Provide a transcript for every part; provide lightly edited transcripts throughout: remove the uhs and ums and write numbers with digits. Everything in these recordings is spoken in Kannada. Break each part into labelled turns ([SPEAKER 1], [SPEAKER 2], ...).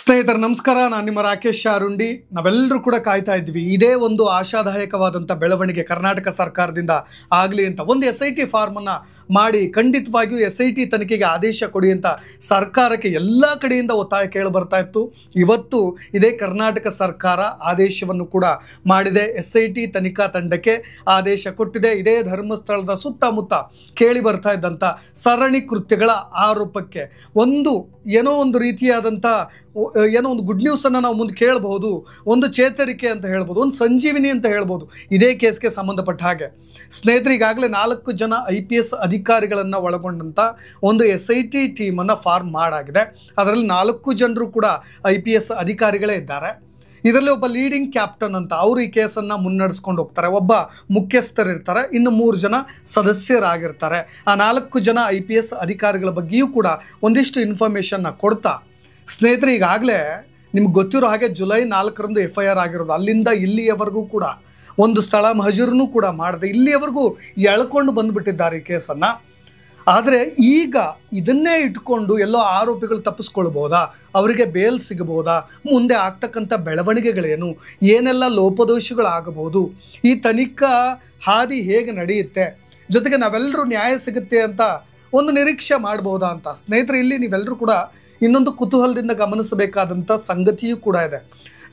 [SPEAKER 1] ಸ್ನೇಹಿತರೆ ನಮಸ್ಕಾರ, ನಾನು ನಿಮ್ಮ ರಾಕೇಶ್ ಶಾರುಂಡಿ. ನಾವೆಲ್ಲರೂ ಕೂಡ ಕಾಯ್ತಾ ಇದ್ವಿ ಇದೇ ಒಂದು ಆಶಾದಾಯಕವಾದಂಥ ಬೆಳವಣಿಗೆ ಕರ್ನಾಟಕ ಸರ್ಕಾರದಿಂದ ಆಗಲಿ ಅಂತ. ಒಂದು SIT ಫಾರ್ಮನ್ನು ಮಾಡಿ ಖಂಡಿತವಾಗಿಯೂ SIT ತನಿಖೆಗೆ ಆದೇಶ ಕೊಡಿ ಅಂತ ಸರ್ಕಾರಕ್ಕೆ ಎಲ್ಲ ಕಡೆಯಿಂದ ಒತ್ತಾಯ ಕೇಳಿ ಬರ್ತಾ ಇತ್ತು. ಇವತ್ತು ಇದೇ ಕರ್ನಾಟಕ ಸರ್ಕಾರ ಆದೇಶವನ್ನು ಕೂಡ ಮಾಡಿದೆ. SIT ತನಿಖಾ ತಂಡಕ್ಕೆ ಆದೇಶ ಕೊಟ್ಟಿದೆ. ಇದೇ ಧರ್ಮಸ್ಥಳದ ಸುತ್ತಮುತ್ತ ಕೇಳಿ ಬರ್ತಾ ಇದ್ದಂಥ ಸರಣಿ ಕೃತ್ಯಗಳ ಆರೋಪಕ್ಕೆ ಏನೋ ಒಂದು ರೀತಿಯಾದಂಥ ಒಂದು ಗುಡ್ ನ್ಯೂಸನ್ನು ನಾವು ಮುಂದೆ ಕೇಳಬಹುದು, ಒಂದು ಚೇತರಿಕೆ ಅಂತ ಹೇಳ್ಬೋದು, ಒಂದು ಸಂಜೀವಿನಿ ಅಂತ ಹೇಳ್ಬೋದು ಇದೇ ಕೇಸ್ಗೆ ಸಂಬಂಧಪಟ್ಟ ಹಾಗೆ. ಸ್ನೇಹಿತರೆ, ಈಗಾಗಲೇ 4 ಜನ IPS ಅಧಿಕಾರಿಗಳನ್ನು ಒಳಗೊಂಡಂಥ ಒಂದು SIT ಟೀಮನ್ನು ಫಾರ್ಮ್ ಮಾಡಾಗಿದೆ. ಅದರಲ್ಲಿ 4 ಜನರು ಕೂಡ IPS ಅಧಿಕಾರಿಗಳೇ ಇದ್ದಾರೆ. ಇದರಲ್ಲಿ ಒಬ್ಬ ಲೀಡಿಂಗ್ ಕ್ಯಾಪ್ಟನ್ ಅಂತ ಅವರು ಈ ಕೇಸನ್ನು ಮುನ್ನಡೆಸ್ಕೊಂಡು ಹೋಗ್ತಾರೆ. ಒಬ್ಬ ಮುಖ್ಯಸ್ಥರಿರ್ತಾರೆ, ಇನ್ನು 3 ಜನ ಸದಸ್ಯರಾಗಿರ್ತಾರೆ. ಆ 4 ಜನ IPS ಅಧಿಕಾರಿಗಳ ಬಗ್ಗೆಯೂ ಕೂಡ ಒಂದಿಷ್ಟು ಇನ್ಫಾರ್ಮೇಷನ್ನ ಕೊಡ್ತಾ, ಸ್ನೇಹಿತರೆ ಈಗಾಗಲೇ ನಿಮ್ಗೆ ಗೊತ್ತಿರೋ ಹಾಗೆ ಜುಲೈ 4ರಂದು FIR ಆಗಿರೋದು. ಅಲ್ಲಿಂದ ಇಲ್ಲಿಯವರೆಗೂ ಕೂಡ ಒಂದು ಸ್ಥಳ ಮಹಜೂರನ್ನು ಕೂಡ ಮಾಡದೆ ಇಲ್ಲಿಯವರೆಗೂ ಎಳ್ಕೊಂಡು ಬಂದುಬಿಟ್ಟಿದ್ದಾರೆ ಈ ಕೇಸನ್ನು. ಆದರೆ ಈಗ ಇದನ್ನೇ ಇಟ್ಕೊಂಡು ಎಲ್ಲೋ ಆರೋಪಿಗಳು ತಪ್ಪಿಸ್ಕೊಳ್ಬೋದಾ, ಅವರಿಗೆ ಬೇಲ್ ಸಿಗಬಹುದಾ, ಮುಂದೆ ಆಗ್ತಕ್ಕಂಥ ಬೆಳವಣಿಗೆಗಳೇನು, ಏನೆಲ್ಲ ಲೋಪದೋಷಗಳಾಗಬಹುದು, ಈ ತನಿಖಾ ಹಾದಿ ಹೇಗೆ ನಡೆಯುತ್ತೆ, ಜೊತೆಗೆ ನಾವೆಲ್ಲರೂ ನ್ಯಾಯ ಸಿಗುತ್ತೆ ಅಂತ ಒಂದು ನಿರೀಕ್ಷೆ ಮಾಡಬಹುದಾ ಅಂತ. ಸ್ನೇಹಿತರೆ, ಇಲ್ಲಿ ನೀವೆಲ್ಲರೂ ಕೂಡ ಇನ್ನೊಂದು ಕುತೂಹಲದಿಂದ ಗಮನಿಸಬೇಕಾದಂಥ ಸಂಗತಿಯೂ ಕೂಡ ಇದೆ.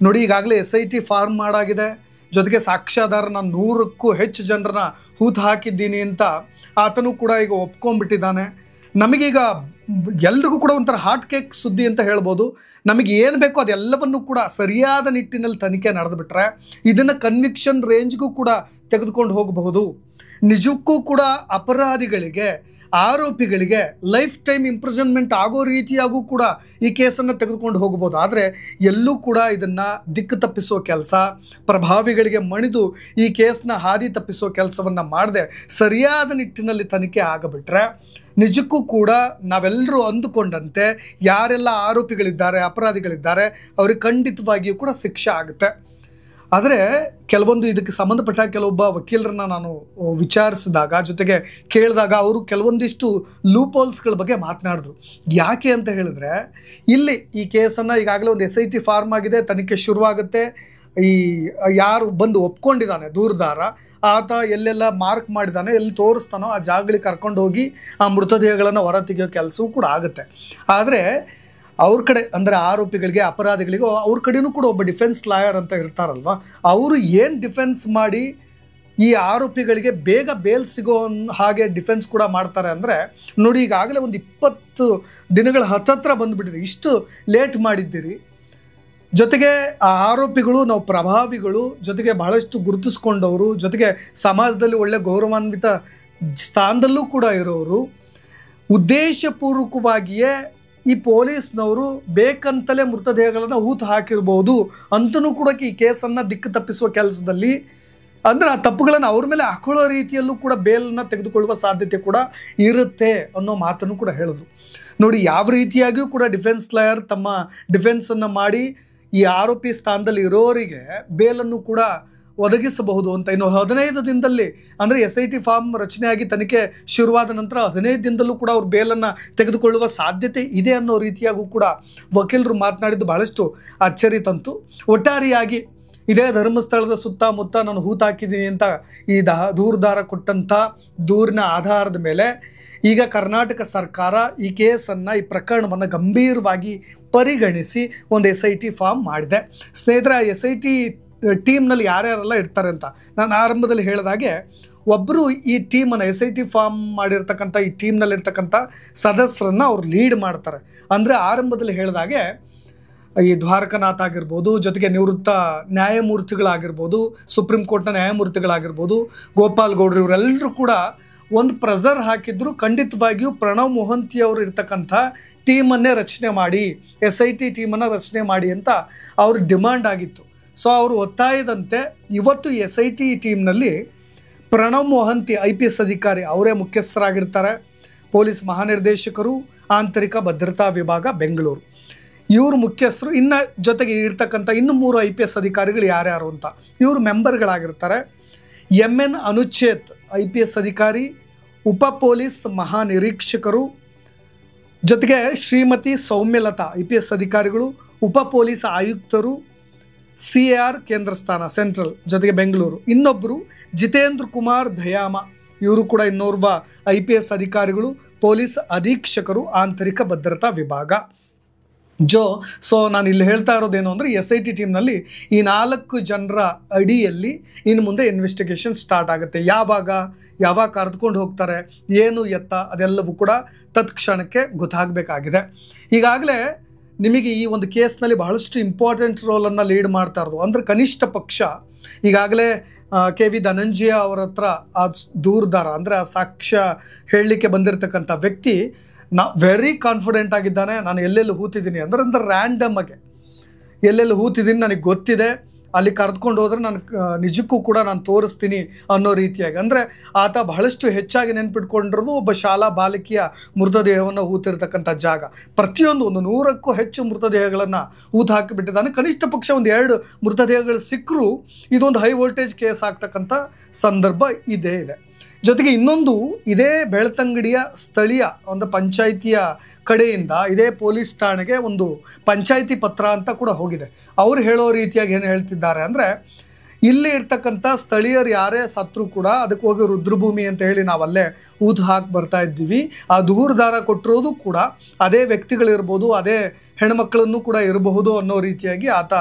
[SPEAKER 1] ನೋಡಿ, ಈಗಾಗಲೇ SIT ಫಾರ್ಮ್ ಮಾಡಾಗಿದೆ. ಜೊತೆಗೆ ಸಾಕ್ಷ್ಯಾಧಾರನ 100ಕ್ಕೂ ಹೆಚ್ಚು ಜನರನ್ನ ಹೂತು ಹಾಕಿದ್ದೀನಿ ಅಂತ ಆತನು ಕೂಡ ಈಗ ಒಪ್ಕೊಂಡ್ಬಿಟ್ಟಿದ್ದಾನೆ. ನಮಗೀಗ ಎಲ್ರಿಗೂ ಕೂಡ ಒಂಥರ ಹಾಟ್ ಕೇಕ್ ಸುದ್ದಿ ಅಂತ ಹೇಳ್ಬೋದು. ನಮಗೆ ಏನು ಬೇಕೋ ಅದೆಲ್ಲವನ್ನು ಕೂಡ ಸರಿಯಾದ ನಿಟ್ಟಿನಲ್ಲಿ ತನಿಖೆ ನಡೆದುಬಿಟ್ರೆ ಇದನ್ನು ಕನ್ವಿಕ್ಷನ್ ರೇಂಜ್ಗೂ ಕೂಡ ತೆಗೆದುಕೊಂಡು ಹೋಗಬಹುದು. ನಿಜಕ್ಕೂ ಕೂಡ ಅಪರಾಧಿಗಳಿಗೆ, ಆರೋಪಿಗಳಿಗೆ ಲೈಫ್ ಟೈಮ್ ಇಂಪ್ರಿಸನ್ಮೆಂಟ್ ಆಗೋ ರೀತಿಯಾಗೂ ಕೂಡ ಈ ಕೇಸನ್ನು ತೆಗೆದುಕೊಂಡು ಹೋಗ್ಬೋದು. ಆದರೆ ಎಲ್ಲೂ ಕೂಡ ಇದನ್ನು ದಿಕ್ಕು ತಪ್ಪಿಸೋ ಕೆಲಸ, ಪ್ರಭಾವಿಗಳಿಗೆ ಮಣಿದು ಈ ಕೇಸನ್ನ ಹಾದಿ ತಪ್ಪಿಸೋ ಕೆಲಸವನ್ನು ಮಾಡದೆ ಸರಿಯಾದ ನಿಟ್ಟಿನಲ್ಲಿ ತನಿಖೆ ಆಗಬಿಟ್ರೆ ನಿಜಕ್ಕೂ ಕೂಡ ನಾವೆಲ್ಲರೂ ಅಂದುಕೊಂಡಂತೆ ಯಾರೆಲ್ಲ ಆರೋಪಿಗಳಿದ್ದಾರೆ, ಅಪರಾಧಿಗಳಿದ್ದಾರೆ, ಅವ್ರಿಗೆ ಖಂಡಿತವಾಗಿಯೂ ಕೂಡ ಶಿಕ್ಷೆ ಆಗುತ್ತೆ. ಆದರೆ ಕೆಲವೊಂದು ಇದಕ್ಕೆ ಸಂಬಂಧಪಟ್ಟ ಕೆಲವೊಬ್ಬ ವಕೀಲರನ್ನ ನಾನು ವಿಚಾರಿಸಿದಾಗ, ಜೊತೆಗೆ ಕೇಳಿದಾಗ ಅವರು ಕೆಲವೊಂದಿಷ್ಟು ಲೂಪೋಲ್ಸ್ಗಳ ಬಗ್ಗೆ ಮಾತನಾಡಿದ್ರು. ಯಾಕೆ ಅಂತ ಹೇಳಿದ್ರೆ, ಇಲ್ಲಿ ಈ ಕೇಸನ್ನು ಈಗಾಗಲೇ ಒಂದು SIT ಫಾರ್ಮ್ ಆಗಿದೆ, ತನಿಖೆ ಶುರುವಾಗುತ್ತೆ. ಈ ಯಾರು ಬಂದು ಒಪ್ಕೊಂಡಿದ್ದಾನೆ ದೂರುದಾರ, ಆತ ಎಲ್ಲೆಲ್ಲ ಮಾರ್ಕ್ ಮಾಡಿದ್ದಾನೆ, ಎಲ್ಲಿ ತೋರಿಸ್ತಾನೋ ಆ ಜಾಗಗಳಿಗೆ ಕರ್ಕೊಂಡು ಹೋಗಿ ಆ ಮೃತದೇಹಗಳನ್ನು ಹೊರ ತೆಗೆಯೋ ಕೆಲಸವೂ ಕೂಡ ಆಗುತ್ತೆ. ಆದರೆ ಅವ್ರ ಕಡೆ ಅಂದರೆ ಆರೋಪಿಗಳಿಗೆ, ಅಪರಾಧಿಗಳಿಗೂ ಅವ್ರ ಕಡೆಯೂ ಕೂಡ ಒಬ್ಬ ಡಿಫೆನ್ಸ್ ಲಾಯರ್ ಅಂತ ಇರ್ತಾರಲ್ವ, ಅವರು ಏನು ಡಿಫೆನ್ಸ್ ಮಾಡಿ ಈ ಆರೋಪಿಗಳಿಗೆ ಬೇಗ ಬೇಲ್ ಸಿಗೋ ಹಾಗೆ ಡಿಫೆನ್ಸ್ ಕೂಡ ಮಾಡ್ತಾರೆ ಅಂದರೆ ನೋಡಿ, ಈಗಾಗಲೇ ಒಂದು 20 ದಿನಗಳ ಹತ್ತತ್ರ ಬಂದುಬಿಟ್ಟಿದೆ. ಇಷ್ಟು ಲೇಟ್ ಮಾಡಿದ್ದೀರಿ. ಜೊತೆಗೆ ಆ ಆರೋಪಿಗಳು ನಾವು ಪ್ರಭಾವಿಗಳು, ಜೊತೆಗೆ ಬಹಳಷ್ಟು ಗುರುತಿಸ್ಕೊಂಡವರು, ಜೊತೆಗೆ ಸಮಾಜದಲ್ಲಿ ಒಳ್ಳೆ ಗೌರವಾನ್ವಿತ ಸ್ಥಾನದಲ್ಲೂ ಕೂಡ ಇರೋರು, ಉದ್ದೇಶಪೂರ್ವಕವಾಗಿಯೇ ಈ ಪೊಲೀಸ್ನವರು ಬೇಕಂತಲೇ ಮೃತದೇಹಗಳನ್ನು ಹೂತು ಹಾಕಿರ್ಬೋದು ಅಂತಲೂ ಕೂಡ ಈ ಕೇಸನ್ನು ದಿಕ್ಕು ತಪ್ಪಿಸುವ ಕೆಲಸದಲ್ಲಿ, ಅಂದರೆ ಆ ತಪ್ಪುಗಳನ್ನು ಅವ್ರ ಮೇಲೆ ಹಾಕೊಳ್ಳೋ ರೀತಿಯಲ್ಲೂ ಕೂಡ ಬೇಲನ್ನು ತೆಗೆದುಕೊಳ್ಳುವ ಸಾಧ್ಯತೆ ಕೂಡ ಇರುತ್ತೆ ಅನ್ನೋ ಮಾತನ್ನು ಕೂಡ ಹೇಳಿದ್ರು. ನೋಡಿ, ಯಾವ ರೀತಿಯಾಗಿಯೂ ಕೂಡ ಡಿಫೆನ್ಸ್ ಲಾಯರ್ ತಮ್ಮ ಡಿಫೆನ್ಸನ್ನು ಮಾಡಿ ಈ ಆರೋಪಿ ಸ್ಥಾನದಲ್ಲಿ ಇರೋರಿಗೆ ಬೇಲನ್ನು ಕೂಡ ಒದಗಿಸಬಹುದು ಅಂತ. ಇನ್ನು 15 ದಿನದಲ್ಲಿ ಅಂದರೆ SIT ಫಾರ್ಮ್ ರಚನೆಯಾಗಿ ತನಿಖೆ ಶುರುವಾದ ನಂತರ 15 ದಿನದಲ್ಲೂ ಕೂಡ ಅವ್ರು ಬೇಲನ್ನು ತೆಗೆದುಕೊಳ್ಳುವ ಸಾಧ್ಯತೆ ಇದೆ ಅನ್ನೋ ರೀತಿಯಾಗೂ ಕೂಡ ವಕೀಲರು ಮಾತನಾಡಿದ್ದು ಬಹಳಷ್ಟು ಅಚ್ಚರಿ ತಂತು. ಒಟ್ಟಾರೆಯಾಗಿ ಇದೇ ಧರ್ಮಸ್ಥಳದ ಸುತ್ತಮುತ್ತ ನಾನು ಹೂತು ಹಾಕಿದ್ದೀನಿ ಅಂತ ಈ ದೂರುದಾರ ಕೊಟ್ಟಂಥ ದೂರಿನ ಆಧಾರದ ಮೇಲೆ ಈಗ ಕರ್ನಾಟಕ ಸರ್ಕಾರ ಈ ಕೇಸನ್ನು, ಈ ಪ್ರಕರಣವನ್ನು ಗಂಭೀರವಾಗಿ ಪರಿಗಣಿಸಿ ಒಂದು SIT ಫಾರ್ಮ್ ಮಾಡಿದೆ. ಸ್ನೇಹಿತರೆ, ಆ SIT ಟೀಮ್ನಲ್ಲಿ ಯಾರ್ಯಾರೆಲ್ಲ ಇರ್ತಾರೆ ಅಂತ ನಾನು ಆರಂಭದಲ್ಲಿ ಹೇಳಿದಾಗೆ, ಒಬ್ಬರು ಈ ಟೀಮನ್ನು SIT ಫಾರ್ಮ್ ಮಾಡಿರ್ತಕ್ಕಂಥ ಈ ಟೀಮ್ನಲ್ಲಿರ್ತಕ್ಕಂಥ ಸದಸ್ಯರನ್ನು ಅವ್ರು ಲೀಡ್ ಮಾಡ್ತಾರೆ. ಅಂದರೆ ಆರಂಭದಲ್ಲಿ ಹೇಳಿದಾಗೆ ಈ ದ್ವಾರಕನಾಥ್ ಆಗಿರ್ಬೋದು, ಜೊತೆಗೆ ನಿವೃತ್ತ ನ್ಯಾಯಮೂರ್ತಿಗಳಾಗಿರ್ಬೋದು, ಸುಪ್ರೀಂ ಕೋರ್ಟ್ನ ನ್ಯಾಯಮೂರ್ತಿಗಳಾಗಿರ್ಬೋದು, ಗೋಪಾಲ್ ಗೌಡ್ರು, ಇವರೆಲ್ಲರೂ ಕೂಡ ಒಂದು ಪ್ರೆಸರ್ ಹಾಕಿದ್ರು. ಖಂಡಿತವಾಗಿಯೂ ಪ್ರಣವ್ ಮೊಹಂತಿ ಅವರು ಇರ್ತಕ್ಕಂಥ ಟೀಮನ್ನೇ ರಚನೆ ಮಾಡಿ, SIT ಟೀಮನ್ನು ರಚನೆ ಮಾಡಿ ಅಂತ ಅವ್ರ ಡಿಮಾಂಡ್ ಆಗಿತ್ತು. ಸೊ ಅವರು ಒತ್ತಾಯದಂತೆ ಇವತ್ತು SIT ಟೀಮ್ನಲ್ಲಿ ಪ್ರಣವ್ ಮೊಹಂತಿ IPS ಅಧಿಕಾರಿ ಅವರೇ ಮುಖ್ಯಸ್ಥರಾಗಿರ್ತಾರೆ. ಪೊಲೀಸ್ ಮಹಾನಿರ್ದೇಶಕರು, ಆಂತರಿಕ ಭದ್ರತಾ ವಿಭಾಗ, ಬೆಂಗಳೂರು, ಇವರು ಮುಖ್ಯಸ್ಥರು. ಇನ್ನು ಜೊತೆಗೆ ಇರ್ತಕ್ಕಂಥ ಇನ್ನು 3 IPS ಅಧಿಕಾರಿಗಳು ಯಾರ್ಯಾರು ಅಂತ ಇವರು ಮೆಂಬರ್ಗಳಾಗಿರ್ತಾರೆ. MN ಅನುಚೇತ್ IPS ಅಧಿಕಾರಿ, ಉಪ ಪೊಲೀಸ್ ಮಹಾನಿರೀಕ್ಷಕರು, ಜೊತೆಗೆ ಶ್ರೀಮತಿ ಸೌಮ್ಯಲತಾ IPS ಅಧಿಕಾರಿಗಳು, ಉಪ ಪೊಲೀಸ್ ಆಯುಕ್ತರು CAR ಕೇಂದ್ರ ಸ್ಥಾನ ಸೆಂಟ್ರಲ್ ಜೊತೆಗೆ ಬೆಂಗಳೂರು. ಇನ್ನೊಬ್ಬರು ಜಿತೇಂದ್ರ ಕುಮಾರ್ ದಯಾಮ, ಇವರು ಕೂಡ ಇನ್ನೋರ್ವ IPS ಅಧಿಕಾರಿಗಳು, ಪೊಲೀಸ್ ಅಧೀಕ್ಷಕರು ಆಂತರಿಕ ಭದ್ರತಾ ವಿಭಾಗ. ಸೊ ನಾನು ಇಲ್ಲಿ ಹೇಳ್ತಾ ಇರೋದೇನು ಅಂದರೆ SIT ಟೀಮ್ನಲ್ಲಿ ಈ 4 ಜನರ ಅಡಿಯಲ್ಲಿ ಇನ್ನು ಮುಂದೆ ಇನ್ವೆಸ್ಟಿಗೇಷನ್ ಸ್ಟಾರ್ಟ್ ಆಗುತ್ತೆ. ಯಾವಾಗ ಕರೆದುಕೊಂಡು ಹೋಗ್ತಾರೆ, ಏನು ಎತ್ತ, ಅದೆಲ್ಲವೂ ಕೂಡ ತತ್ಕ್ಷಣಕ್ಕೆ ಗೊತ್ತಾಗಬೇಕಾಗಿದೆ. ಈಗಾಗಲೇ ನಿಮಗೆ ಈ ಒಂದು ಕೇಸ್ನಲ್ಲಿ ಬಹಳಷ್ಟು ಇಂಪಾರ್ಟೆಂಟ್ ರೋಲನ್ನು ಲೀಡ್ ಮಾಡ್ತಾ ಇರೋದು ಅಂದರೆ ಕನಿಷ್ಠ ಪಕ್ಷ ಈಗಾಗಲೇ KV ಧನಂಜಯ ಅವರ ಹತ್ರ ಆ ದೂರದಾರ ಅಂದರೆ ಆ ಸಾಕ್ಷ್ಯ ಹೇಳಲಿಕ್ಕೆ ಬಂದಿರತಕ್ಕಂಥ ವ್ಯಕ್ತಿ ವೆರಿ ಕಾನ್ಫಿಡೆಂಟ್ ಆಗಿದ್ದಾನೆ. ನಾನು ಎಲ್ಲೆಲ್ಲಿ ಹೂತಿದ್ದೀನಿ ಅಂದರೆ ರ್ಯಾಂಡಮ್ ಆಗಿ ಎಲ್ಲೆಲ್ಲಿ ಹೂತಿದ್ದೀನಿ ನನಗೆ ಗೊತ್ತಿದೆ, ಅಲ್ಲಿ ಕರೆದುಕೊಂಡು ಹೋದರೆ ನಾನು ನಿಜಕ್ಕೂ ಕೂಡ ನಾನು ತೋರಿಸ್ತೀನಿ ಅನ್ನೋ ರೀತಿಯಾಗಿ. ಅಂದರೆ ಆತ ಬಹಳಷ್ಟು ಹೆಚ್ಚಾಗಿ ನೆನ್ಪಿಟ್ಕೊಂಡಿರೋದು ಒಬ್ಬ ಶಾಲಾ ಬಾಲಕಿಯ ಮೃತದೇಹವನ್ನು ಹೂತಿರ್ತಕ್ಕಂಥ ಜಾಗ. ಪ್ರತಿಯೊಂದು 100ಕ್ಕೂ ಹೆಚ್ಚು ಮೃತದೇಹಗಳನ್ನು ಹೂತು ಹಾಕಿಬಿಟ್ಟಿದ್ದಾನೆ. ಕನಿಷ್ಠ ಪಕ್ಷ 2 ಮೃತದೇಹಗಳು ಸಿಕ್ಕರೂ ಇದೊಂದು ಹೈ ವೋಲ್ಟೇಜ್ ಕೇಸ್ ಆಗ್ತಕ್ಕಂಥ ಸಂದರ್ಭ ಇದೆ. ಜೊತೆಗೆ ಇನ್ನೊಂದು, ಇದೇ ಬೆಳ್ತಂಗಡಿಯ ಸ್ಥಳೀಯ ಒಂದು ಪಂಚಾಯಿತಿಯ ಕಡೆಯಿಂದ ಇದೇ ಪೊಲೀಸ್ ಠಾಣೆಗೆ ಒಂದು ಪಂಚಾಯಿತಿ ಪತ್ರ ಅಂತ ಕೂಡ ಹೋಗಿದೆ. ಅವರು ಹೇಳೋ ರೀತಿಯಾಗಿ ಏನು ಹೇಳ್ತಿದ್ದಾರೆ ಅಂದರೆ, ಇಲ್ಲಿ ಇರ್ತಕ್ಕಂಥ ಸ್ಥಳೀಯರು ಯಾರೇ ಸತ್ರು ಕೂಡ ಅದಕ್ಕೆ ಹೋಗಿ ರುದ್ರಭೂಮಿ ಅಂತ ಹೇಳಿ ನಾವಲ್ಲೇ ಊದು ಹಾಕಿ ಬರ್ತಾ ಇದ್ದೀವಿ. ಆ ದೂರದಾರ ಕೊಟ್ಟಿರೋದು ಕೂಡ ಅದೇ ವ್ಯಕ್ತಿಗಳಿರ್ಬೋದು, ಅದೇ ಹೆಣ್ಮಕ್ಳನ್ನು ಕೂಡ ಇರಬಹುದು ಅನ್ನೋ ರೀತಿಯಾಗಿ ಆತ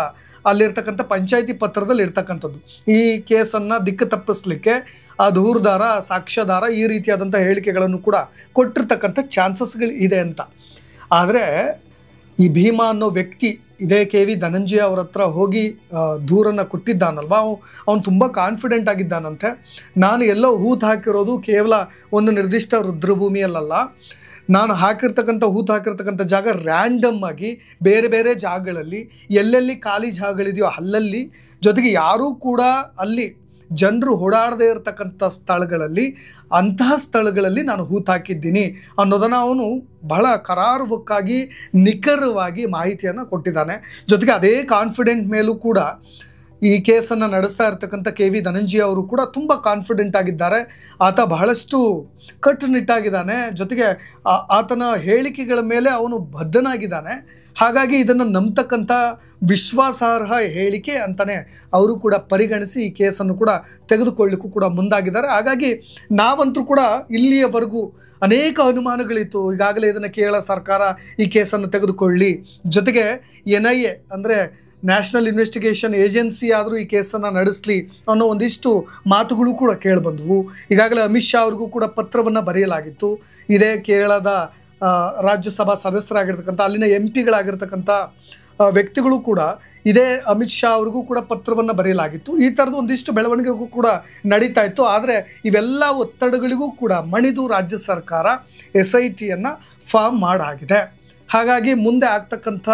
[SPEAKER 1] ಅಲ್ಲಿರ್ತಕ್ಕಂಥ ಪಂಚಾಯಿತಿ ಪತ್ರದಲ್ಲಿ ಇರ್ತಕ್ಕಂಥದ್ದು. ಈ ಕೇಸನ್ನು ದಿಕ್ಕು ತಪ್ಪಿಸ್ಲಿಕ್ಕೆ ಆ ದೂರದಾರ, ಸಾಕ್ಷ್ಯದಾರ ಈ ರೀತಿಯಾದಂಥ ಹೇಳಿಕೆಗಳನ್ನು ಕೂಡ ಕೊಟ್ಟಿರ್ತಕ್ಕಂಥ ಚಾನ್ಸಸ್ಗಳು ಇದೆ ಅಂತ. ಆದರೆ ಈ ಭೀಮಾ ಅನ್ನೋ ವ್ಯಕ್ತಿ ಇದೇ KV ಧನಂಜಯ ಅವ್ರ ಹತ್ರ ಹೋಗಿ ದೂರನ್ನು ಕೊಟ್ಟಿದ್ದಾನಲ್ವ, ಅವನು ತುಂಬ ಕಾನ್ಫಿಡೆಂಟ್ ಆಗಿದ್ದಾನಂತೆ. ನಾನು ಎಲ್ಲೋ ಹೂತು ಹಾಕಿರೋದು ಕೇವಲ ಒಂದು ನಿರ್ದಿಷ್ಟ ರುದ್ರಭೂಮಿಯಲ್ಲ, ನಾನು ಹೂತು ಹಾಕಿರ್ತಕ್ಕಂಥ ಜಾಗ ರ್ಯಾಂಡಮ್ ಆಗಿ ಬೇರೆ ಬೇರೆ ಜಾಗಗಳಲ್ಲಿ ಎಲ್ಲೆಲ್ಲಿ ಖಾಲಿ ಜಾಗಗಳಿದೆಯೋ ಅಲ್ಲಲ್ಲಿ, ಜೊತೆಗೆ ಯಾರೂ ಕೂಡ ಅಲ್ಲಿ ಜನರು ಓಡಾಡದೇ ಇರತಕ್ಕಂಥ ಸ್ಥಳಗಳಲ್ಲಿ, ಅಂತಹ ಸ್ಥಳಗಳಲ್ಲಿ ನಾನು ಹೂತು ಹಾಕಿದ್ದೀನಿ ಅನ್ನೋದನ್ನು ಅವನು ಬಹಳ ಕರಾರುವಕ್ಕಾಗಿ ನಿಖರವಾಗಿ ಮಾಹಿತಿಯನ್ನು ಕೊಟ್ಟಿದ್ದಾನೆ. ಜೊತೆಗೆ ಅದೇ ಕಾನ್ಫಿಡೆಂಟ್ ಮೇಲೂ ಕೂಡ ಈ ಕೇಸನ್ನು ನಡೆಸ್ತಾ ಇರ್ತಕ್ಕಂಥ KV ಧನಂಜಯ ಅವರು ಕೂಡ ತುಂಬ ಕಾನ್ಫಿಡೆಂಟ್ ಆಗಿದ್ದಾರೆ. ಆತ ಬಹಳಷ್ಟು ಕಟ್ಟುನಿಟ್ಟಾಗಿದ್ದಾನೆ. ಜೊತೆಗೆ ಆತನ ಹೇಳಿಕೆಗಳ ಮೇಲೆ ಅವನು ಬದ್ಧನಾಗಿದ್ದಾನೆ. ಹಾಗಾಗಿ ಇದನ್ನು ನಂಬತಕ್ಕಂಥ ವಿಶ್ವಾಸಾರ್ಹ ಹೇಳಿಕೆ ಅಂತಲೇ ಅವರು ಕೂಡ ಪರಿಗಣಿಸಿ ಈ ಕೇಸನ್ನು ಕೂಡ ತೆಗೆದುಕೊಳ್ಳಿಕ್ಕೂ ಕೂಡ ಮುಂದಾಗಿದ್ದಾರೆ. ಹಾಗಾಗಿ ನಾವಂತೂ ಕೂಡ ಇಲ್ಲಿಯವರೆಗೂ ಅನೇಕ ಅನುಮಾನಗಳಿತ್ತು. ಈಗಾಗಲೇ ಇದನ್ನು ಕೇರಳ ಸರ್ಕಾರ ಈ ಕೇಸನ್ನು ತೆಗೆದುಕೊಳ್ಳಿ, ಜೊತೆಗೆ NIA ಅಂದರೆ ನ್ಯಾಷನಲ್ ಇನ್ವೆಸ್ಟಿಗೇಷನ್ ಏಜೆನ್ಸಿ ಆದರೂ ಈ ಕೇಸನ್ನು ನಡೆಸಲಿ ಅನ್ನೋ ಒಂದಿಷ್ಟು ಮಾತುಗಳು ಕೂಡ ಕೇಳಿಬಂದವು. ಈಗಾಗಲೇ ಅಮಿತ್ ಶಾ ಅವ್ರಿಗೂ ಕೂಡ ಪತ್ರವನ್ನು ಬರೆಯಲಾಗಿತ್ತು. ಇದೇ ಕೇರಳದ ರಾಜ್ಯಸಭಾ ಸದಸ್ಯರಾಗಿರ್ತಕ್ಕಂಥ ಅಲ್ಲಿನ MP ಗಳಾಗಿರ್ತಕ್ಕಂಥ ವ್ಯಕ್ತಿಗಳು ಕೂಡ ಇದೇ ಅಮಿತ್ ಶಾ ಅವ್ರಿಗೂ ಕೂಡ ಪತ್ರವನ್ನು ಬರೆಯಲಾಗಿತ್ತು. ಈ ಥರದ ಒಂದಿಷ್ಟು ಬೆಳವಣಿಗೆಗೂ ಕೂಡ ನಡೀತಾ ಇತ್ತು. ಆದರೆ ಇವೆಲ್ಲ ಒತ್ತಡಗಳಿಗೂ ಕೂಡ ಮಣಿದು ರಾಜ್ಯ ಸರ್ಕಾರ SITಯನ್ನು ಫಾರ್ಮ್ ಮಾಡಾಗಿದೆ. ಹಾಗಾಗಿ ಮುಂದೆ ಆಗ್ತಕ್ಕಂಥ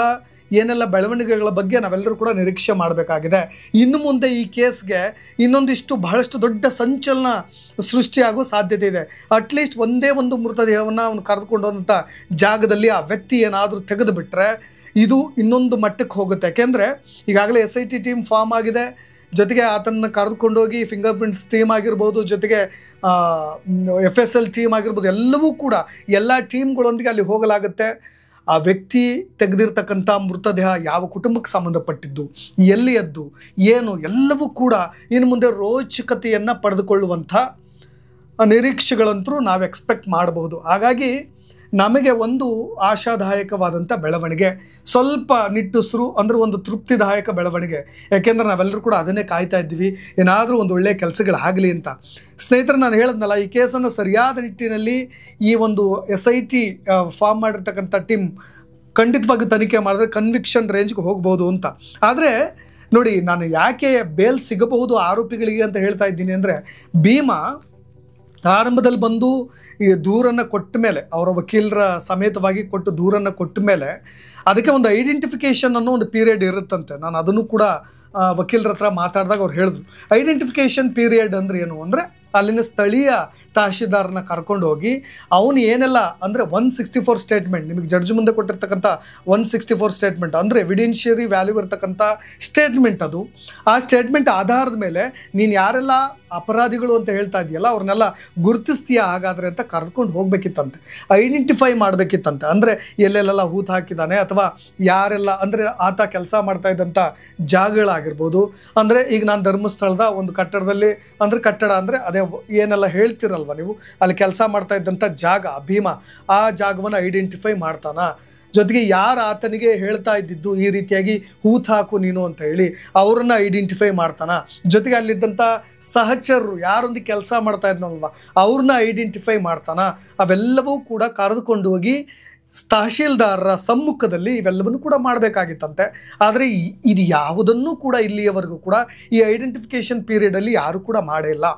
[SPEAKER 1] ಏನೆಲ್ಲ ಬೆಳವಣಿಗೆಗಳ ಬಗ್ಗೆ ನಾವೆಲ್ಲರೂ ಕೂಡ ನಿರೀಕ್ಷೆ ಮಾಡಬೇಕಾಗಿದೆ. ಇನ್ನು ಮುಂದೆ ಈ ಕೇಸ್ಗೆ ಇನ್ನೊಂದಿಷ್ಟು ಬಹಳಷ್ಟು ದೊಡ್ಡ ಸಂಚಲನ ಸೃಷ್ಟಿಯಾಗೋ ಸಾಧ್ಯತೆ ಇದೆ. ಅಟ್ಲೀಸ್ಟ್ ಒಂದೇ ಒಂದು ಮೃತದೇಹವನ್ನು ಅವನು ಕರೆದುಕೊಂಡಂಥ ಜಾಗದಲ್ಲಿ ಆ ವ್ಯಕ್ತಿ ಏನಾದರೂ ತೆಗೆದು ಬಿಟ್ಟರೆ ಇದು ಇನ್ನೊಂದು ಮಟ್ಟಕ್ಕೆ ಹೋಗುತ್ತೆ. ಯಾಕೆಂದರೆ ಈಗಾಗಲೇ SIT ಟೀಮ್ ಫಾರ್ಮ್ ಆಗಿದೆ. ಜೊತೆಗೆ ಆತನ್ನು ಕರೆದುಕೊಂಡೋಗಿ ಫಿಂಗರ್ ಪ್ರಿಂಟ್ಸ್ ಟೀಮ್ ಆಗಿರ್ಬೋದು, ಜೊತೆಗೆ FSL ಟೀಮ್ ಆಗಿರ್ಬೋದು, ಎಲ್ಲವೂ ಕೂಡ ಎಲ್ಲ ಟೀಮ್ಗಳೊಂದಿಗೆ ಅಲ್ಲಿ ಹೋಗಲಾಗುತ್ತೆ. ಆ ವ್ಯಕ್ತಿ ತೆಗೆದಿರ್ತಕ್ಕಂಥ ಮೃತದೇಹ ಯಾವ ಕುಟುಂಬಕ್ಕೆ ಸಂಬಂಧಪಟ್ಟಿದ್ದು, ಎಲ್ಲಿಯದ್ದು, ಏನು, ಎಲ್ಲವೂ ಕೂಡ ಇನ್ನು ಮುಂದೆ ರೋಚಕತೆಯನ್ನು ಪಡೆದುಕೊಳ್ಳುವಂಥ ನಿರೀಕ್ಷೆಗಳಂತೂ ನಾವು ಎಕ್ಸ್ಪೆಕ್ಟ್ ಮಾಡಬಹುದು. ಹಾಗಾಗಿ ನಮಗೆ ಒಂದು ಆಶಾದಾಯಕವಾದಂಥ ಬೆಳವಣಿಗೆ, ಸ್ವಲ್ಪ ನಿಟ್ಟುಸಿರು ಅಂದರೆ ಒಂದು ತೃಪ್ತಿದಾಯಕ ಬೆಳವಣಿಗೆ. ಯಾಕೆಂದರೆ ನಾವೆಲ್ಲರೂ ಕೂಡ ಅದನ್ನೇ ಕಾಯ್ತಾ ಇದ್ದೀವಿ, ಏನಾದರೂ ಒಂದು ಒಳ್ಳೆಯ ಕೆಲಸಗಳಾಗಲಿ ಅಂತ. ಸ್ನೇಹಿತರೆ, ನಾನು ಹೇಳಿದ್ನಲ್ಲ, ಈ ಕೇಸನ್ನು ಸರಿಯಾದ ನಿಟ್ಟಿನಲ್ಲಿ ಈ ಒಂದು SIT ಫಾರ್ಮ್ ಮಾಡಿರ್ತಕ್ಕಂಥ ಟೀಮ್ ಖಂಡಿತವಾಗಿ ತನಿಖೆ ಮಾಡಿದ್ರೆ ಕನ್ವಿಕ್ಷನ್ ರೇಂಜ್ಗೆ ಹೋಗ್ಬೋದು ಅಂತ. ಆದರೆ ನೋಡಿ, ನಾನು ಯಾಕೆ ಬೇಲ್ ಸಿಗಬಹುದು ಆರೋಪಿಗಳಿಗೆ ಅಂತ ಹೇಳ್ತಾ ಇದ್ದೀನಿ ಅಂದರೆ, ಭೀಮಾ ಆರಂಭದಲ್ಲಿ ಬಂದು ಈ ದೂರನ್ನು ಕೊಟ್ಟ ಮೇಲೆ, ಅವರ ವಕೀಲರ ಸಮೇತವಾಗಿ ಕೊಟ್ಟು ದೂರನ್ನು ಕೊಟ್ಟ ಮೇಲೆ ಅದಕ್ಕೆ ಒಂದು ಐಡೆಂಟಿಫಿಕೇಷನ್ ಅನ್ನೋ ಒಂದು ಪೀರಿಯಡ್ ಇರುತ್ತಂತೆ. ನಾನು ಅದನ್ನು ಕೂಡ ವಕೀಲರ ಹತ್ರ ಮಾತಾಡಿದಾಗ ಅವ್ರು ಹೇಳಿದ್ರು, ಐಡೆಂಟಿಫಿಕೇಷನ್ ಪೀರಿಯಡ್ ಅಂದರೆ ಏನು ಅಂದರೆ, ಅಲ್ಲಿನ ಸ್ಥಳೀಯ ತಹಶೀಲ್ದಾರನ್ನ ಕರ್ಕೊಂಡು ಹೋಗಿ ಅವನು ಏನೆಲ್ಲ ಅಂದರೆ 164 ಸ್ಟೇಟ್ಮೆಂಟ್, ನಿಮಗೆ ಜಡ್ಜ್ ಮುಂದೆ ಕೊಟ್ಟಿರ್ತಕ್ಕಂಥ 164 ಸ್ಟೇಟ್ಮೆಂಟ್ ಅಂದರೆ ಎವಿಡೆನ್ಷಿಯರಿ ವ್ಯಾಲ್ಯೂ ಇರ್ತಕ್ಕಂಥ ಸ್ಟೇಟ್ಮೆಂಟ್ ಅದು. ಆ ಸ್ಟೇಟ್ಮೆಂಟ್ ಆಧಾರದ ಮೇಲೆ ನೀನು ಯಾರೆಲ್ಲ ಅಪರಾಧಿಗಳು ಅಂತ ಹೇಳ್ತಾ ಇದೆಯಲ್ಲ ಅವ್ರನ್ನೆಲ್ಲ ಗುರುತಿಸ್ತೀಯಾ ಹಾಗಾದರೆ ಅಂತ ಕರೆದುಕೊಂಡು ಹೋಗ್ಬೇಕಿತ್ತಂತೆ, ಐಡೆಂಟಿಫೈ ಮಾಡಬೇಕಿತ್ತಂತೆ. ಅಂದರೆ ಎಲ್ಲೆಲ್ಲೆಲ್ಲ ಹೂತು ಹಾಕಿದ್ದಾನೆ ಅಥವಾ ಯಾರೆಲ್ಲ, ಅಂದರೆ ಆತ ಕೆಲಸ ಮಾಡ್ತಾ ಇದ್ದಂಥ ಜಾಗಗಳಾಗಿರ್ಬೋದು. ಅಂದರೆ ಈಗ ನಾನು ಧರ್ಮಸ್ಥಳದ ಒಂದು ಕಟ್ಟಡದಲ್ಲಿ, ಅಂದರೆ ಕಟ್ಟಡ ಅಂದರೆ ಅದೇ ಏನೆಲ್ಲ ಹೇಳ್ತಿರಲ್ವ ನೀವು, ಅಲ್ಲಿ ಕೆಲಸ ಮಾಡ್ತಾ ಇದ್ದಂಥ ಜಾಗ ಭೀಮಾ, ಆ ಜಾಗವನ್ನು ಐಡೆಂಟಿಫೈ ಮಾಡ್ತಾನ. ಜೊತೆಗೆ ಯಾರು ಆತನಿಗೆ ಹೇಳ್ತಾ ಇದ್ದಿದ್ದು ಈ ರೀತಿಯಾಗಿ ಹೂತು ಹಾಕು ನೀನು ಅಂತ ಹೇಳಿ ಅವ್ರನ್ನ ಐಡೆಂಟಿಫೈ ಮಾಡ್ತಾನ. ಜೊತೆಗೆ ಅಲ್ಲಿದ್ದಂಥ ಸಹಚರರು ಯಾರೊಂದಿಗೆ ಕೆಲಸ ಮಾಡ್ತಾ ಇದ್ನಲ್ವ ಅವ್ರನ್ನ ಐಡೆಂಟಿಫೈ ಮಾಡ್ತಾನ. ಅವೆಲ್ಲವೂ ಕೂಡ ಕರೆದುಕೊಂಡು ಹೋಗಿ ತಹಶೀಲ್ದಾರರ ಸಮ್ಮುಖದಲ್ಲಿ ಇವೆಲ್ಲವನ್ನೂ ಕೂಡ ಮಾಡಬೇಕಾಗಿತ್ತಂತೆ. ಆದರೆ ಇದು ಯಾವುದನ್ನು ಕೂಡ ಇಲ್ಲಿಯವರೆಗೂ ಕೂಡ ಈ ಐಡೆಂಟಿಫಿಕೇಷನ್ ಪೀರಿಯಡಲ್ಲಿ ಯಾರೂ ಕೂಡ ಮಾಡೇ ಇಲ್ಲ.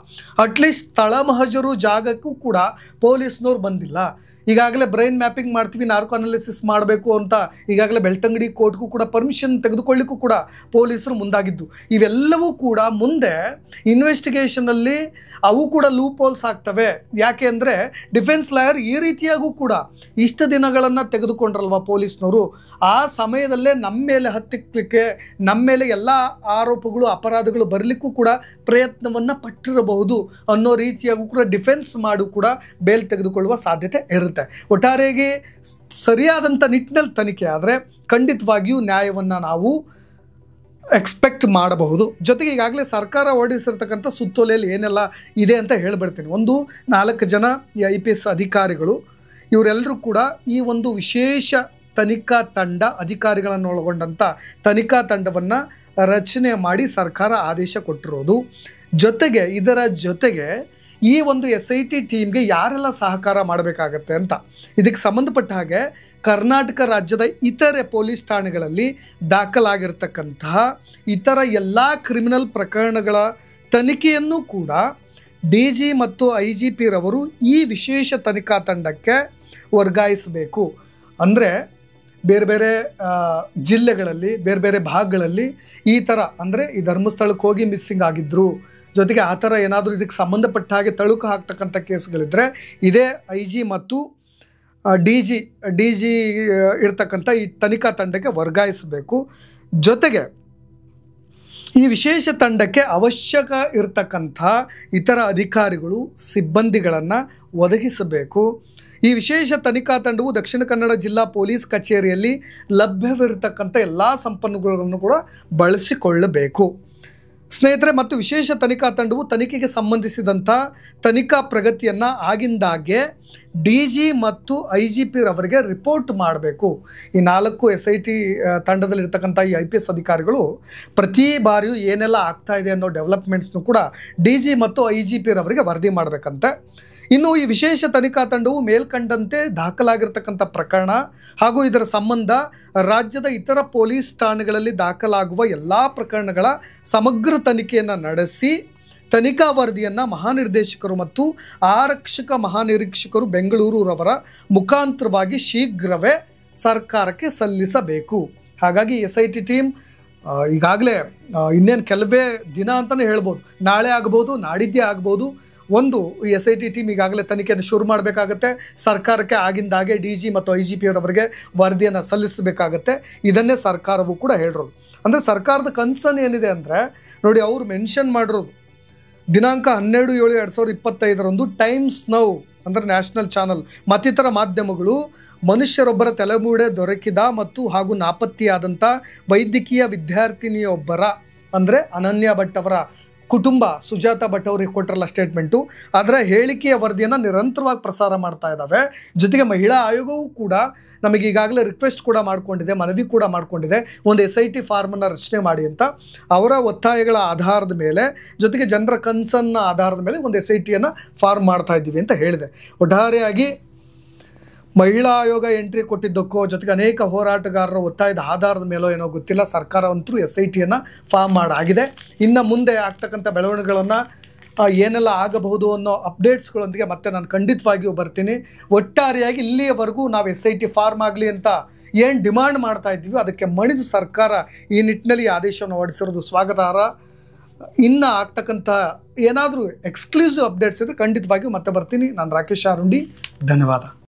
[SPEAKER 1] ಅಟ್ಲೀಸ್ಟ್ ಸ್ಥಳ ಮಹಜರು ಜಾಗಕ್ಕೂ ಕೂಡ ಪೊಲೀಸ್ನವ್ರು ಬಂದಿಲ್ಲ. ಈಗಾಗಲೇ ಬ್ರೈನ್ ಮ್ಯಾಪಿಂಗ್ ಮಾಡ್ತೀವಿ, ನಾರ್ಕೋ ಅನಾಲಿಸಿಸ್ ಮಾಡಬೇಕು ಅಂತ ಈಗಾಗಲೇ ಬೆಳ್ತಂಗಡಿ ಕೋರ್ಟ್ಗೂ ಕೂಡ ಪರ್ಮಿಷನ್ ತೆಗೆದುಕೊಳ್ಳಿಕ್ಕೂ ಕೂಡ ಪೊಲೀಸರು ಮುಂದಾಗಿದ್ದು. ಇವೆಲ್ಲವೂ ಕೂಡ ಮುಂದೆ ಇನ್ವೆಸ್ಟಿಗೇಷನಲ್ಲಿ ಅವು ಕೂಡ ಲೂಪ್ ಹೋಲ್ಸ್ ಆಗ್ತವೆ. ಯಾಕೆ ಅಂದರೆ ಡಿಫೆನ್ಸ್ ಲಾಯರ್ ಈ ರೀತಿಯಾಗೂ ಕೂಡ ಇಷ್ಟು ದಿನಗಳನ್ನು ತೆಗೆದುಕೊಂಡ್ರಲ್ವ ಪೊಲೀಸ್ನವರು, ಆ ಸಮಯದಲ್ಲೇ ನಮ್ಮ ಮೇಲೆ ಹತ್ತಿಕ್ಕಲಿಕ್ಕೆ, ನಮ್ಮ ಮೇಲೆ ಎಲ್ಲ ಆರೋಪಗಳು ಅಪರಾಧಗಳು ಬರಲಿಕ್ಕೂ ಕೂಡ ಪ್ರಯತ್ನವನ್ನು ಪಟ್ಟಿರಬಹುದು ಅನ್ನೋ ರೀತಿಯಾಗೂ ಕೂಡ ಡಿಫೆನ್ಸ್ ಮಾಡು ಕೂಡ ಬೇಲ್ ತೆಗೆದುಕೊಳ್ಳುವ ಸಾಧ್ಯತೆ ಇರುತ್ತೆ. ಒಟ್ಟಾರೆಯಾಗಿ ಸರಿಯಾದಂಥ ನಿಟ್ಟಿನಲ್ಲಿ ತನಿಖೆ ಆದರೆ ಖಂಡಿತವಾಗಿಯೂ ನ್ಯಾಯವನ್ನು ನಾವು ಎಕ್ಸ್ಪೆಕ್ಟ್ ಮಾಡಬಹುದು. ಜೊತೆಗೆ ಈಗಾಗಲೇ ಸರ್ಕಾರ ಹೊರಡಿಸಿರ್ತಕ್ಕಂಥ ಸುತ್ತೋಲೆಯಲ್ಲಿ ಏನೆಲ್ಲ ಇದೆ ಅಂತ ಹೇಳಿಬಿಡ್ತೀನಿ. ಒಂದು 4 ಜನ IPS ಅಧಿಕಾರಿಗಳು, ಇವರೆಲ್ಲರೂ ಕೂಡ ಈ ಒಂದು ವಿಶೇಷ ತನಿಖಾ ತಂಡ, ಅಧಿಕಾರಿಗಳನ್ನು ಒಳಗೊಂಡಂಥ ತನಿಖಾ ತಂಡವನ್ನು ರಚನೆ ಮಾಡಿ ಸರ್ಕಾರ ಆದೇಶ ಕೊಟ್ಟಿರೋದು. ಜೊತೆಗೆ ಇದರ ಜೊತೆಗೆ ಈ ಒಂದು SIT ಟೀಮ್ಗೆ ಯಾರೆಲ್ಲ ಸಹಕಾರ ಮಾಡಬೇಕಾಗತ್ತೆ ಅಂತ ಇದಕ್ಕೆ ಸಂಬಂಧಪಟ್ಟ ಹಾಗೆ ಕರ್ನಾಟಕ ರಾಜ್ಯದ ಇತರೆ ಪೊಲೀಸ್ ಠಾಣೆಗಳಲ್ಲಿ ದಾಖಲಾಗಿರ್ತಕ್ಕಂತಹ ಇತರ ಎಲ್ಲ ಕ್ರಿಮಿನಲ್ ಪ್ರಕರಣಗಳ ತನಿಖೆಯನ್ನು ಕೂಡ DG ಮತ್ತು IGP ರವರು ಈ ವಿಶೇಷ ತನಿಖಾ ತಂಡಕ್ಕೆ ವರ್ಗಾಯಿಸಬೇಕು. ಅಂದರೆ ಬೇರೆ ಬೇರೆ ಜಿಲ್ಲೆಗಳಲ್ಲಿ, ಬೇರೆ ಬೇರೆ ಭಾಗಗಳಲ್ಲಿ ಈ ಥರ, ಅಂದರೆ ಈ ಧರ್ಮಸ್ಥಳಕ್ಕೆ ಹೋಗಿ ಮಿಸ್ಸಿಂಗ್ ಆಗಿದ್ದರು, ಜೊತೆಗೆ ಆ ಥರ ಏನಾದರೂ ಇದಕ್ಕೆ ಸಂಬಂಧಪಟ್ಟ ಹಾಗೆ ತಳುಕು ಹಾಕ್ತಕ್ಕಂಥ ಕೇಸ್ಗಳಿದ್ದರೆ ಇದೇ IG ಮತ್ತು DG ಇರ್ತಕ್ಕಂಥ ಈ ತನಿಖಾ ತಂಡಕ್ಕೆ ವರ್ಗಾಯಿಸಬೇಕು. ಜೊತೆಗೆ ಈ ವಿಶೇಷ ತಂಡಕ್ಕೆ ಅವಶ್ಯಕ ಇರತಕ್ಕಂಥ ಇತರ ಅಧಿಕಾರಿಗಳು, ಸಿಬ್ಬಂದಿಗಳನ್ನು ಒದಗಿಸಬೇಕು. ಈ ವಿಶೇಷ ತನಿಖಾ ತಂಡವು ದಕ್ಷಿಣ ಕನ್ನಡ ಜಿಲ್ಲಾ ಪೊಲೀಸ್ ಕಚೇರಿಯಲ್ಲಿ ಲಭ್ಯವಿರತಕ್ಕಂಥ ಎಲ್ಲ ಸಂಪನ್ಮೂಲಗಳನ್ನು ಕೂಡ ಬಳಸಿಕೊಳ್ಳಬೇಕು. ಸ್ನೇಹಿತರೆ, ಮತ್ತು ವಿಶೇಷ ತನಿಖಾ ತಂಡವು ತನಿಖೆಗೆ ಸಂಬಂಧಿಸಿದಂಥ ತನಿಖಾ ಪ್ರಗತಿಯನ್ನು ಆಗಿಂದಾಗೆ DG ಮತ್ತು IGP ರವರಿಗೆ ರಿಪೋರ್ಟ್ ಮಾಡಬೇಕು. ಈ 4 SIT ತಂಡದಲ್ಲಿರ್ತಕ್ಕಂಥ ಈ IPS ಅಧಿಕಾರಿಗಳು ಪ್ರತಿ ಬಾರಿಯೂ ಏನೆಲ್ಲ ಆಗ್ತಾ ಇದೆ ಅನ್ನೋ ಡೆವಲಪ್ಮೆಂಟ್ಸ್ನು ಕೂಡ DG ಮತ್ತು IGP ರವರಿಗೆ ವರದಿ ಮಾಡಬೇಕಂತೆ. ಇನ್ನು ಈ ವಿಶೇಷ ತನಿಖಾ ತಂಡವು ಮೇಲ್ಕಂಡಂತೆ ದಾಖಲಾಗಿರ್ತಕ್ಕಂಥ ಪ್ರಕರಣ ಹಾಗೂ ಇದರ ಸಂಬಂಧ ರಾಜ್ಯದ ಇತರ ಪೊಲೀಸ್ ಠಾಣೆಗಳಲ್ಲಿ ದಾಖಲಾಗುವ ಎಲ್ಲ ಪ್ರಕರಣಗಳ ಸಮಗ್ರ ತನಿಖೆಯನ್ನು ನಡೆಸಿ ತನಿಖಾ ವರದಿಯನ್ನು ಮಹಾನಿರ್ದೇಶಕರು ಮತ್ತು ಆರಕ್ಷಕ ಮಹಾನಿರೀಕ್ಷಕರು ಬೆಂಗಳೂರವರ ಮುಖಾಂತರವಾಗಿ ಶೀಘ್ರವೇ ಸರ್ಕಾರಕ್ಕೆ ಸಲ್ಲಿಸಬೇಕು. ಹಾಗಾಗಿ SIT ಟೀಮ್ ಈಗಾಗಲೇ ಇನ್ನೇನು ಕೆಲವೇ ದಿನ ಅಂತಲೇ ಹೇಳ್ಬೋದು, ನಾಳೆ ಆಗ್ಬೋದು, ನಾಡಿದ್ದೇ ಆಗ್ಬೋದು, ಒಂದು SIT ಟೀಮ್ ಈಗಾಗಲೇ ತನಿಖೆಯನ್ನು ಶುರು ಮಾಡಬೇಕಾಗತ್ತೆ. ಸರ್ಕಾರಕ್ಕೆ ಆಗಿಂದಾಗೆ DG ಮತ್ತು IGP ಅವರಿಗೆ ವರದಿಯನ್ನು ಸಲ್ಲಿಸಬೇಕಾಗತ್ತೆ. ಇದನ್ನೇ ಸರ್ಕಾರವು ಕೂಡ ಹೇಳಿರೋದು. ಅಂದರೆ ಸರ್ಕಾರದ ಕನ್ಸರ್ನ್ ಏನಿದೆ ಅಂದರೆ ನೋಡಿ, ಅವರು ಮೆನ್ಷನ್ ಮಾಡಿರೋದು ದಿನಾಂಕ 12/7/2025 ಟೈಮ್ಸ್ ನೌ ಅಂದರೆ ನ್ಯಾಷನಲ್ ಚಾನಲ್ ಮತ್ತಿತರ ಮಾಧ್ಯಮಗಳು ಮನುಷ್ಯರೊಬ್ಬರ ತಲೆಮೂಡೆ ದೊರಕಿದ ಮತ್ತು ಹಾಗೂ ನಾಪತ್ತೆಯಾದಂಥ ವೈದ್ಯಕೀಯ ವಿದ್ಯಾರ್ಥಿನಿಯೊಬ್ಬರ, ಅಂದರೆ ಅನನ್ಯ ಭಟ್ ಅವರ ಕುಟುಂಬ, ಸುಜಾತಾ ಭಟ್ ಅವರಿಗೆ ಕೊಟ್ಟರಲ್ಲ ಸ್ಟೇಟ್ಮೆಂಟು, ಅದರ ಹೇಳಿಕೆಯ ವರದಿಯನ್ನು ನಿರಂತರವಾಗಿ ಪ್ರಸಾರ ಮಾಡ್ತಾ ಇದ್ದಾವೆ. ಜೊತೆಗೆ ಮಹಿಳಾ ಆಯೋಗವೂ ಕೂಡ ನಮಗೆ ಈಗಾಗಲೇ ರಿಕ್ವೆಸ್ಟ್ ಕೂಡ ಮಾಡಿಕೊಂಡಿದೆ, ಮನವಿ ಕೂಡ ಮಾಡಿಕೊಂಡಿದೆ, ಒಂದು SIT ಫಾರ್ಮನ್ನು ರಚನೆ ಮಾಡಿ ಅಂತ. ಅವರ ಒತ್ತಾಯಗಳ ಆಧಾರದ ಮೇಲೆ, ಜೊತೆಗೆ ಜನರ ಕನ್ಸರ್ನ್ನ ಆಧಾರದ ಮೇಲೆ ಒಂದು SITಯನ್ನು ಫಾರ್ಮ್ ಮಾಡ್ತಾ ಇದ್ದೀವಿ ಅಂತ ಹೇಳಿದೆ. ಒಟ್ಟಾರೆಯಾಗಿ ಮಹಿಳಾ ಆಯೋಗ ಎಂಟ್ರಿ ಕೊಟ್ಟಿದ್ದಕ್ಕೋ, ಜೊತೆಗೆ ಅನೇಕ ಹೋರಾಟಗಾರರ ಒತ್ತಾಯದ ಆಧಾರದ ಮೇಲೋ ಏನೋ ಗೊತ್ತಿಲ್ಲ, ಸರ್ಕಾರವಂತೂ SITಯನ್ನು ಫಾರ್ಮ್ ಮಾಡಾಗಿದೆ. ಇನ್ನು ಮುಂದೆ ಆಗ್ತಕ್ಕಂಥ ಬೆಳವಣಿಗೆಗಳನ್ನು ಏನೆಲ್ಲ ಆಗಬಹುದು ಅನ್ನೋ ಅಪ್ಡೇಟ್ಸ್ಗಳೊಂದಿಗೆ ಮತ್ತೆ ನಾನು ಖಂಡಿತವಾಗಿಯೂ ಬರ್ತೀನಿ. ಒಟ್ಟಾರೆಯಾಗಿ ಇಲ್ಲಿಯವರೆಗೂ ನಾವು SIT ಫಾರ್ಮ್ ಆಗಲಿ ಅಂತ ಏನು ಡಿಮಾಂಡ್ ಮಾಡ್ತಾ ಇದ್ದೀವಿ ಅದಕ್ಕೆ ಮಣಿದು ಸರ್ಕಾರ ಈ ನಿಟ್ಟಿನಲ್ಲಿ ಆದೇಶವನ್ನು ಹೊರಡಿಸಿರೋದು ಸ್ವಾಗತಾರ್ಹ. ಇನ್ನು ಆಗ್ತಕ್ಕಂಥ ಏನಾದರೂ ಎಕ್ಸ್ಕ್ಲೂಸಿವ್ ಅಪ್ಡೇಟ್ಸ್ ಇದ್ದರೆ ಖಂಡಿತವಾಗಿಯೂ ಮತ್ತೆ ಬರ್ತೀನಿ. ನಾನು ರಾಕೇಶ್ ಆರುಂಡಿ, ಧನ್ಯವಾದ.